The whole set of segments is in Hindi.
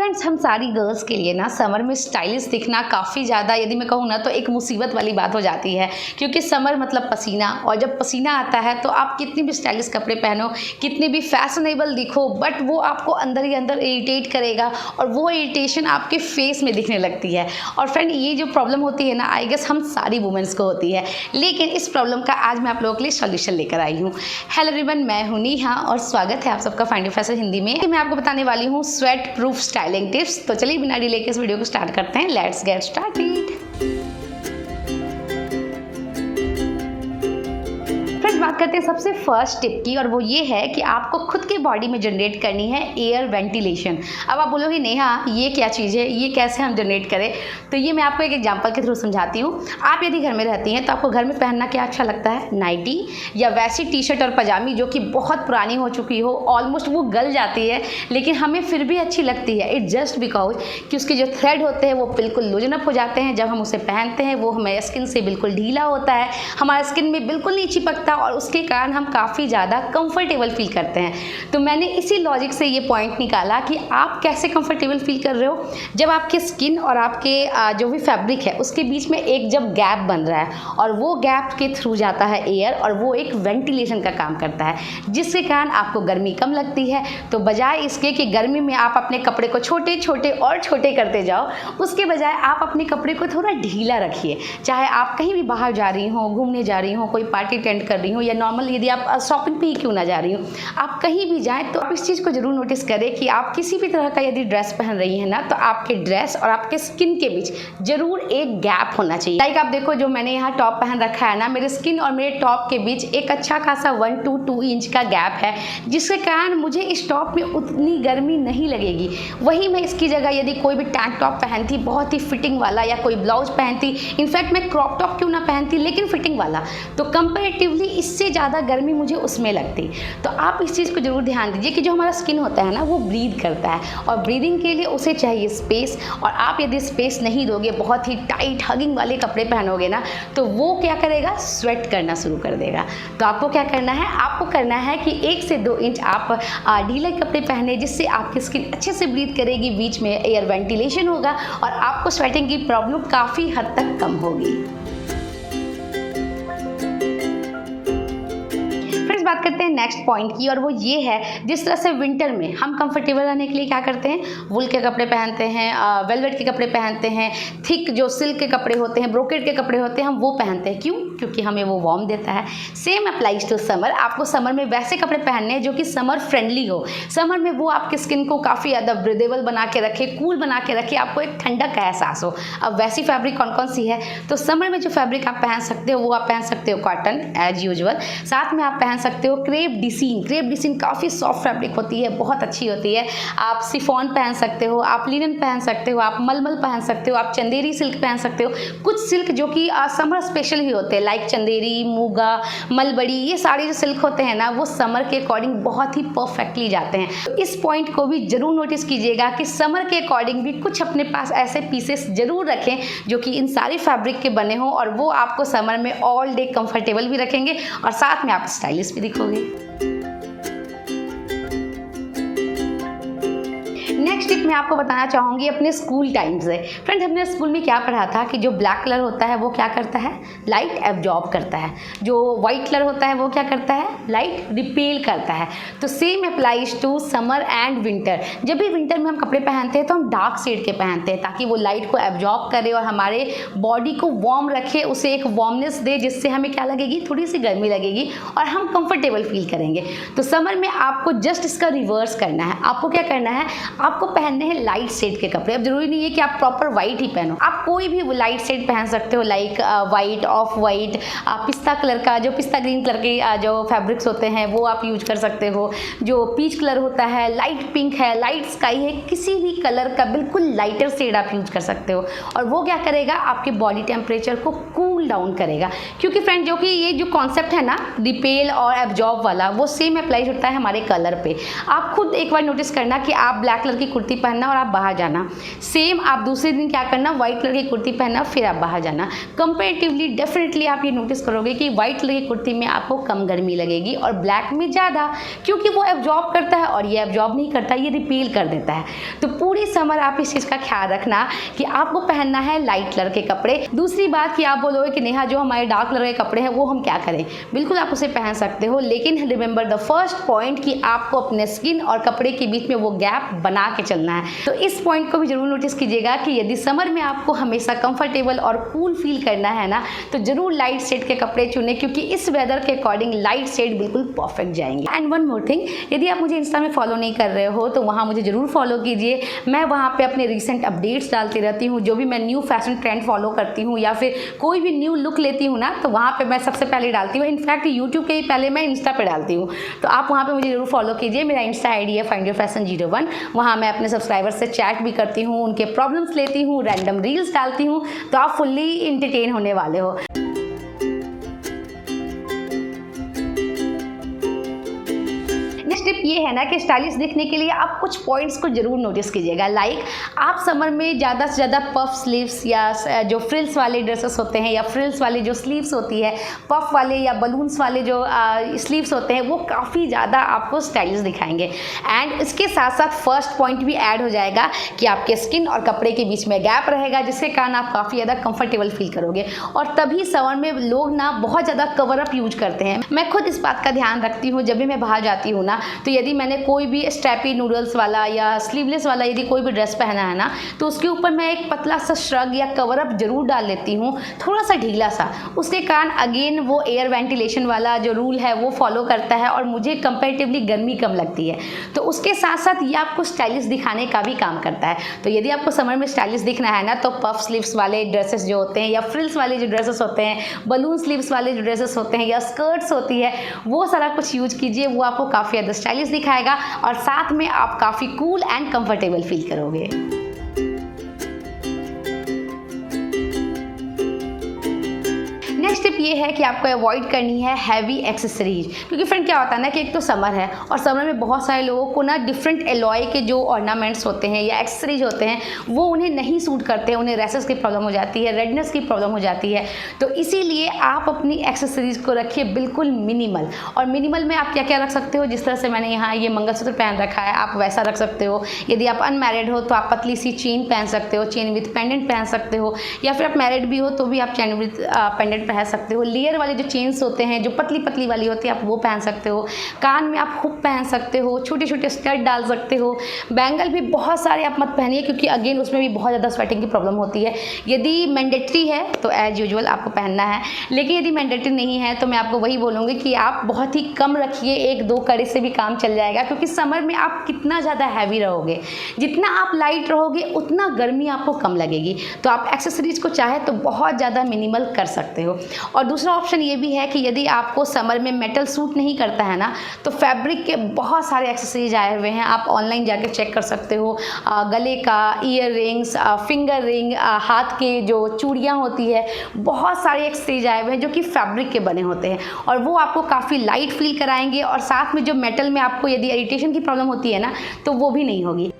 फ्रेंड्स, हम सारी गर्ल्स के लिए ना समर में स्टाइलिश दिखना काफ़ी ज़्यादा, यदि मैं कहूँ ना, तो एक मुसीबत वाली बात हो जाती है। क्योंकि समर मतलब पसीना, और जब पसीना आता है तो आप कितनी भी स्टाइलिश कपड़े पहनो, कितने भी फैशनेबल दिखो, बट वो आपको अंदर ही अंदर इरिटेट करेगा और वो इरिटेशन आपके फेस में दिखने लगती है। और फ्रेंड, ये जो प्रॉब्लम होती है ना, आई गेस हम सारी वुमेंस को होती है। लेकिन इस प्रॉब्लम का आज मैं आप लोगों के लिए सॉल्यूशन लेकर आई हूँ। हेलो एवरीवन, मैं हूँ नेहा और स्वागत है आप सबका फाइंड योर फैशन हिंदी में। मैं आपको बताने वाली हूँ स्वेट प्रूफ स्टाइलिंग टिप्स। तो चलिए बिना डिले के इस वीडियो को स्टार्ट करते हैं। Let's get started. बात करते हैं सबसे फर्स्ट टिप की, और वो ये है कि आपको खुद के बॉडी में जनरेट करनी है एयर वेंटिलेशन। अब आप बोलोगे नेहा ये क्या चीज़ है, ये कैसे हम जनरेट करें? तो ये मैं आपको एक एग्जांपल के थ्रू समझाती हूँ। आप यदि घर में रहती हैं तो आपको घर में पहनना क्या अच्छा लगता है? नाइटी या वैसी टी शर्ट और पजामी जो कि बहुत पुरानी हो चुकी हो, ऑलमोस्ट वो गल जाती है, लेकिन हमें फिर भी अच्छी लगती है। इट जस्ट बिकॉज कि उसके जो थ्रेड होते हैं वो बिल्कुल लूजन अप हो जाते हैं। जब हम उसे पहनते हैं वो हमारे स्किन से बिल्कुल ढीला होता है, हमारे स्किन में बिल्कुल नहीं चिपकता, और उसके कारण हम काफ़ी ज़्यादा कंफर्टेबल फील करते हैं। तो मैंने इसी लॉजिक से ये पॉइंट निकाला कि आप कैसे कंफर्टेबल फील कर रहे हो जब आपके स्किन और आपके जो भी फैब्रिक है उसके बीच में एक जब गैप बन रहा है, और वो गैप के थ्रू जाता है एयर, और वो एक वेंटिलेशन का काम करता है, जिसके कारण आपको गर्मी कम लगती है। तो बजाय इसके कि गर्मी में आप अपने कपड़े को छोटे छोटे और छोटे करते जाओ, उसके बजाय आप अपने कपड़े को थोड़ा ढीला रखिए। चाहे आप कहीं भी बाहर जा रही हो, घूमने जा रही हो, कोई पार्टी अटेंड कर रही हो, या नॉर्मल यदि आप शॉपिंग पे ही क्यों ना जा रही हो, आप कहीं भी जाएं तो आप इस चीज़ को जरूर नोटिस करें कि आप किसी भी तरह का यदि ड्रेस पहन रही हैं ना, तो आपके ड्रेस और आपके स्किन के बीच जरूर एक गैप होना चाहिए। लाइक आप देखो, जो मैंने यहाँ टॉप पहन रखा है ना, मेरे स्किन और मेरे टॉप के बीच एक अच्छा खासा 1 to 2 इंच का गैप है, जिसके कारण मुझे इस टॉप में उतनी गर्मी नहीं लगेगी। वही मैं इसकी जगह यदि कोई भी टैंक टॉप पहनती, बहुत ही फिटिंग वाला, या कोई ब्लाउज पहनती, इनफैक्ट मैं क्रॉप टॉप क्यों ना पहनती लेकिन फिटिंग वाला, तो कंपेरेटिवली इससे ज़्यादा गर्मी मुझे उसमें लगती। तो आप इस चीज़ को जरूर ध्यान दीजिए कि जो हमारा स्किन होता है ना, वो ब्रीथ करता है, और ब्रीदिंग के लिए उसे चाहिए स्पेस। और आप यदि स्पेस नहीं दोगे, बहुत ही टाइट हगिंग वाले कपड़े पहनोगे ना, तो वो क्या करेगा? स्वेट करना शुरू कर देगा। तो आपको क्या करना है? आपको करना है कि 1 से 2 इंच आप ढीले कपड़े पहने, जिससे आपकी स्किन अच्छे से ब्रीथ करेगी, बीच में एयर वेंटिलेशन होगा, और आपको स्वेटिंग की प्रॉब्लम काफ़ी हद तक कम होगी। बात करते हैं नेक्स्ट पॉइंट की, और वो ये है, जिस तरह से विंटर में हम कंफर्टेबल रहने के लिए क्या करते हैं? वुल के कपड़े पहनते हैं, वेलवेट के कपड़े पहनते हैं, थिक जो सिल्क के कपड़े होते हैं, ब्रोकेड के कपड़े होते हैं, हम वो पहनते हैं। क्यों? क्योंकि हमें वो वार्म देता है। Same applies to summer. आपको समर में वैसे कपड़े पहनने हैं जो कि समर फ्रेंडली हो। समर में वो आपके स्किन को काफ़ी ज़्यादा ब्रीदेबल बना के रखे, कूल बना के रखे, आपको एक ठंडक का एहसास हो। अब वैसी फैब्रिक कौन कौन सी है? तो समर में जो फैब्रिक आप पहन सकते हो वो आप पहन सकते हो कॉटन एज यूजुअल। साथ में आप पहन सकते हो क्रेप डिसीन। क्रेप डिसीन काफ़ी सॉफ्ट फैब्रिक होती है, बहुत अच्छी होती है। आप सिफॉन पहन सकते हो, आप लिनन पहन सकते हो, आप मलमल पहन सकते हो, आप चंदेरी सिल्क पहन सकते हो। कुछ सिल्क जो कि समर स्पेशल ही होते हैं, लाइक चंदेरी, मूगा, मलबड़ी, ये सारे जो सिल्क होते हैं ना, वो समर के अकॉर्डिंग बहुत ही परफेक्टली जाते हैं। तो इस पॉइंट को भी जरूर नोटिस कीजिएगा कि समर के अकॉर्डिंग भी कुछ अपने पास ऐसे पीसेस जरूर रखें जो कि इन सारी फैब्रिक के बने हों, और वो आपको समर में ऑल डे कंफर्टेबल भी रखेंगे, और साथ में आप स्टाइलिश भी दिखोगे। नेक्स्ट टिप मैं आपको बताना चाहूँगी अपने स्कूल टाइम से। फ्रेंड, हमने स्कूल में क्या पढ़ा था कि जो ब्लैक कलर होता है वो क्या करता है? लाइट एब्जॉर्ब करता है। जो वाइट कलर होता है वो क्या करता है? लाइट रिपेल करता है। तो same applies to summer and winter. जब भी विंटर में हम कपड़े पहनते हैं तो हम डार्क शेड के पहनते हैं, ताकि वो लाइट को एब्जॉर्ब करे और हमारे बॉडी को वार्म रखे, उसे एक वार्मनेस दे, जिससे हमें क्या लगेगी? थोड़ी सी गर्मी लगेगी और हम कंफर्टेबल फील करेंगे। तो समर में आपको जस्ट इसका रिवर्स करना है। आपको क्या करना है? आपको पहनने हैं लाइट शेड के कपड़े। अब जरूरी नहीं है कि आप प्रॉपर वाइट ही पहनो, आप कोई भी लाइट शेड पहन सकते हो, लाइक वाइट, ऑफ वाइट, पिस्ता कलर का, जो पिस्ता ग्रीन कलर के जो फैब्रिक्स होते हैं वो आप यूज कर सकते हो। जो पीच कलर होता है, लाइट पिंक है, लाइट स्काई है, किसी भी कलर का बिल्कुल लाइटर शेड आप यूज कर सकते हो, और वो क्या करेगा? आपके बॉडी टेम्परेचर को कूल डाउन करेगा। क्योंकि फ्रेंड, जो कि ये जो कॉन्सेप्ट है ना, रिपेल और एब्जॉर्ब वाला, वो सेम अप्लाई होता है हमारे कलर पे। आप खुद एक बार नोटिस करना कि आप ब्लैक कलर की कुर्ती पहन पहनना और आप बाहर जाना। सेम आप दूसरे दिन क्या करना, व्हाइट कलर की कुर्ती पहनना, फिर आप बाहर जाना। कंपेरेटिवली डेफिनेटली आप ये नोटिस करोगे कि व्हाइट कलर की कुर्ती में आपको कम गर्मी लगेगी और ब्लैक में ज़्यादा, क्योंकि वो एब्जॉर्ब करता है और ये एब्जॉर्ब नहीं करता, ये रिपील कर देता है। तो पूरी समर आप इस चीज़ का ख्याल रखना कि आपको पहनना है लाइट कलर के कपड़े। दूसरी बात कि आप बोलोगे कि नेहा जो हमारे डार्क कलर के कपड़े हैं वो हम क्या करें, बिल्कुल आप उसे पहन सकते हो, लेकिन रिमेंबर द फर्स्ट पॉइंट कि आपको अपने स्किन और कपड़े के बीच में वो गैप बना के चलना है। तो इस पॉइंट को भी जरूर नोटिस कीजिएगा कि यदि समर में आपको हमेशा कंफर्टेबल और कूल फील करना है ना, तो जरूर लाइट शेड के कपड़े चुनें, क्योंकि इस वेदर के अकॉर्डिंग लाइट शेड बिल्कुल परफेक्ट जाएंगे। एंड वन मोर थिंग, यदि आप मुझे इंस्टा में फॉलो नहीं कर रहे हो तो वहाँ मुझे जरूर फॉलो कीजिए। मैं वहाँ पे अपने रिसेंट अपडेट्स डालती रहती हूँ, जो भी मैं न्यू फैशन ट्रेंड फॉलो करती हूँ या फिर कोई भी न्यू लुक लेती हूँ ना, तो वहाँ पे मैं सबसे पहले डालती हूँ। इनफैक्ट यूट्यूब के ही पहले मैं इंस्टा पे डालती हूँ, तो आप वहाँ पे मुझे जरूर फॉलो कीजिए। मेरा इंस्टा आईडी है findyourfashion01। वहाँ मैं अपने सब्सक्राइबर से चैट भी करती हूँ, उनके प्रॉब्लम्स लेती हूँ, रैंडम रील्स डालती हूँ, तो आप फुल्ली इंटरटेन होने वाले हो। नेक्स्ट टिप ये है ना कि स्टाइलिश दिखने के लिए आप कुछ पॉइंट्स को जरूर नोटिस कीजिएगा। लाइक आप समर में ज़्यादा से ज़्यादा पफ स्लीव्स या जो फ्रिल्स वाले ड्रेसेस होते हैं या फ्रिल्स वाली जो स्लीव्स होती है, पफ वाले या बलून्स वाले जो स्लीव्स होते हैं, वो काफ़ी ज़्यादा आपको स्टाइलिश दिखाएंगे। एंड इसके साथ साथ फर्स्ट पॉइंट भी ऐड हो जाएगा कि आपके स्किन और कपड़े के बीच में गैप रहेगा, जिसके कारण आप काफ़ी ज़्यादा कंफर्टेबल फील करोगे। और तभी समर में लोग ना बहुत ज़्यादा कवर अप यूज करते हैं। मैं खुद इस बात का ध्यान रखती हूँ, जब भी मैं बाहर जाती हूँ ना, तो यदि मैंने कोई भी स्ट्रैपी नूडल्स वाला या स्लीवलेस वाला यदि कोई भी ड्रेस पहना है ना, तो उसके ऊपर मैं एक पतला सा श्रग या कवर अप जरूर डाल लेती हूँ, थोड़ा सा ढीला सा। उसके कारण अगेन वो एयर वेंटिलेशन वाला जो रूल है वो फॉलो करता है और मुझे कंपैरेटिवली गर्मी कम लगती है। तो उसके साथ साथ ये आपको स्टाइलिश दिखाने का भी काम करता है। तो यदि आपको समर में स्टाइलिश दिखना है ना, तो पफ स्लीव्स वाले ड्रेसेस जो होते हैं या फ्रिल्स वाले जो ड्रेसेस होते हैं, बलून स्लीव्स वाले जो ड्रेसेस होते हैं या स्कर्ट्स होती है, वो सारा कुछ यूज कीजिए। वो आपको काफ़ी ज़्यादा स्टाइलिश दिखाएगा और साथ में आप काफ़ी कूल एंड कंफर्टेबल फील करोगे। नेक्स्ट टिप ये है कि आपको अवॉइड करनी है हैवी एक्सेसरीज, क्योंकि फ्रेंड क्या होता है ना कि एक तो समर है और समर में बहुत सारे लोगों को ना डिफरेंट एलॉय के जो ऑर्नामेंट्स होते हैं या एक्सेसरीज होते हैं वो उन्हें नहीं सूट करते हैं, उन्हें रैसेस की प्रॉब्लम हो जाती है, रेडनेस की प्रॉब्लम हो जाती है। तो इसीलिए आप अपनी एक्सेसरीज को रखिए बिल्कुल मिनिमल। और मिनिमल में आप क्या क्या रख सकते हो, जिस तरह से मैंने यहाँ ये मंगलसूत्र पहन रखा है, आप वैसा रख सकते हो। यदि आप अनमैरिड हो तो आप पतली सी चेन पहन सकते हो, चेन विथ पेंडेंट पहन सकते हो, या फिर आप मैरिड भी हो तो भी आप चेन विथ पेंडेंट पहन सकते हो। लेयर वाले जो चेन्स होते हैं जो पतली पतली वाली होती है, आप वो पहन सकते हो। कान में आप हुक पहन सकते हो, छोटे छोटे स्टड डाल सकते हो। बैंगल भी बहुत सारे आप मत पहनिए, क्योंकि अगेन उसमें भी बहुत ज़्यादा स्वेटिंग की प्रॉब्लम होती है। यदि मैंडेटरी है तो एज यूजुअल आपको पहनना है, लेकिन यदि मैंडेटरी नहीं है तो मैं आपको वही बोलूँगी कि आप बहुत ही कम रखिए, 1-2 कड़ी से भी काम चल जाएगा। क्योंकि समर में आप कितना ज़्यादा हैवी रहोगे, जितना आप लाइट रहोगे उतना गर्मी आपको कम लगेगी। तो आप एक्सेसरीज को चाहे तो बहुत ज़्यादा मिनिमल कर सकते हो। और दूसरा ऑप्शन ये भी है कि यदि आपको समर में मेटल सूट नहीं करता है ना, तो फैब्रिक के बहुत सारे एक्सेसरीज आए हुए हैं, आप ऑनलाइन जाके चेक कर सकते हो। गले का, ईयर रिंग्स, फिंगर रिंग, हाथ के जो चूड़ियाँ होती है, बहुत सारे एक्सेसरीज आए हुए हैं जो कि फैब्रिक के बने होते हैं और वो आपको काफ़ी लाइट फील कराएंगे। और साथ में जो मेटल में आपको यदि इरिटेशन की प्रॉब्लम होती है ना, तो वो भी नहीं होगी।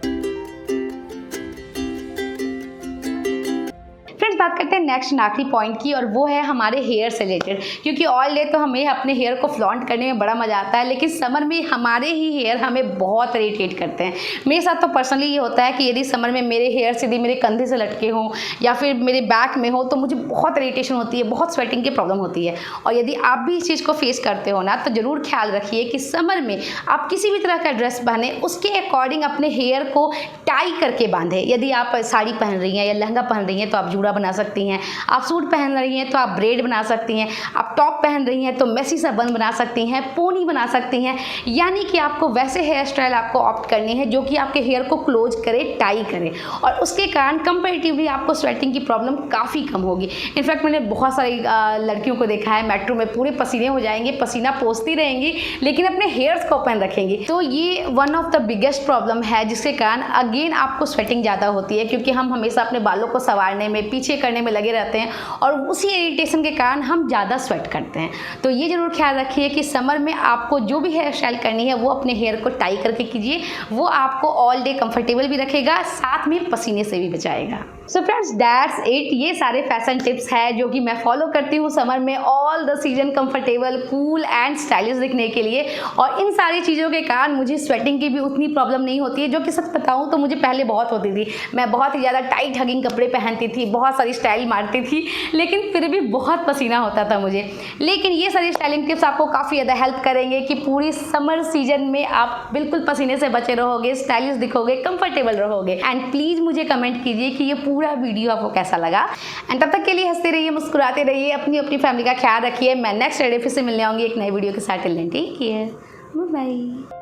बात करते हैं नेक्स्ट आखिरी पॉइंट की, और वो है हमारे हेयर से रिलेटेड। क्योंकि ऑल डे तो हमें अपने हेयर को फ्लॉन्ट करने में बड़ा मजा आता है, लेकिन समर में हमारे ही हेयर हमें बहुत इरिटेट करते हैं। मेरे साथ तो पर्सनली ये होता है कि यदि समर में मेरे हेयर यदि मेरे कंधे से लटके हों या फिर मेरे बैक में हो तो मुझे बहुत इरिटेशन होती है, बहुत स्वेटिंग की प्रॉब्लम होती है। और यदि आप भी इस चीज़ को फेस करते हो ना, तो ज़रूर ख्याल रखिए कि समर में आप किसी भी तरह का ड्रेस पहने उसके अकॉर्डिंग अपने हेयर को टाई करके बांधे। यदि आप साड़ी पहन रही हैं या लहंगा पहन रही हैं तो आप जूड़ा बना सकती हैं, आप सूट पहन रही हैं तो आप ब्रेड बना सकती हैं, आप टॉप पहन रही हैं तो मेसी सा बन बना सकती हैं, पोनी बना सकती हैं। यानी कि आपको वैसे हेयर स्टाइल आपको ऑप्ट करनी है जो कि आपके हेयर को क्लोज करे, टाई करे, और उसके कारण कंपैरेटिवली आपको स्वेटिंग की प्रॉब्लम काफ़ी कम होगी। इनफैक्ट मैंने बहुत सारी लड़कियों को देखा है मेट्रो में पूरे पसीने हो जाएंगे, पसीना पोंछती रहेंगी, लेकिन अपने हेयर्स को ओपन रखेंगी। तो ये one of the biggest problem है, जिसके कारण अगेन आपको स्वेटिंग ज़्यादा होती है, क्योंकि हम हमेशा अपने बालों को संवारने में, पीछे करने में लगे रहते हैं और उसी इरिटेशन के कारण हम ज़्यादा स्वेट करते हैं। तो ये ज़रूर ख्याल रखिए कि समर में आपको जो भी हेयर स्टाइल करनी है वो अपने हेयर को टाई करके कीजिए, वो आपको ऑल डे कंफर्टेबल भी रखेगा, साथ में पसीने से भी बचाएगा। So friends that's it. ये सारे फैशन टिप्स हैं जो कि मैं फॉलो करती हूँ समर में all the season comfortable, cool and stylish दिखने के लिए। और इन सारी चीज़ों के कारण मुझे स्वेटिंग की भी उतनी प्रॉब्लम नहीं होती है, जो कि सच बताऊँ तो मुझे पहले बहुत होती थी। मैं बहुत ही ज़्यादा टाइट हगिंग कपड़े पहनती थी, बहुत सारी स्टाइल मारती थी, लेकिन फिर भी बहुत पसीना होता था मुझे। लेकिन ये सारी स्टाइलिंग टिप्स आपको काफ़ी ज़्यादा हेल्प करेंगे कि पूरी समर सीजन में आप बिल्कुल पसीने से बचे रहोगे, स्टाइलिश दिखोगे, कंफर्टेबल रहोगे। एंड प्लीज़ मुझे कमेंट कीजिए कि ये पूरा वीडियो आपको कैसा लगा। एंड तब तक के लिए हंसते रहिए, मुस्कुराते रहिए, अपनी फैमिली का ख्याल रखिए। मैं नेक्स्ट फ्राइडे फिर से मिलने आऊँगी एक नई वीडियो के साथ। Till then take care, bye bye.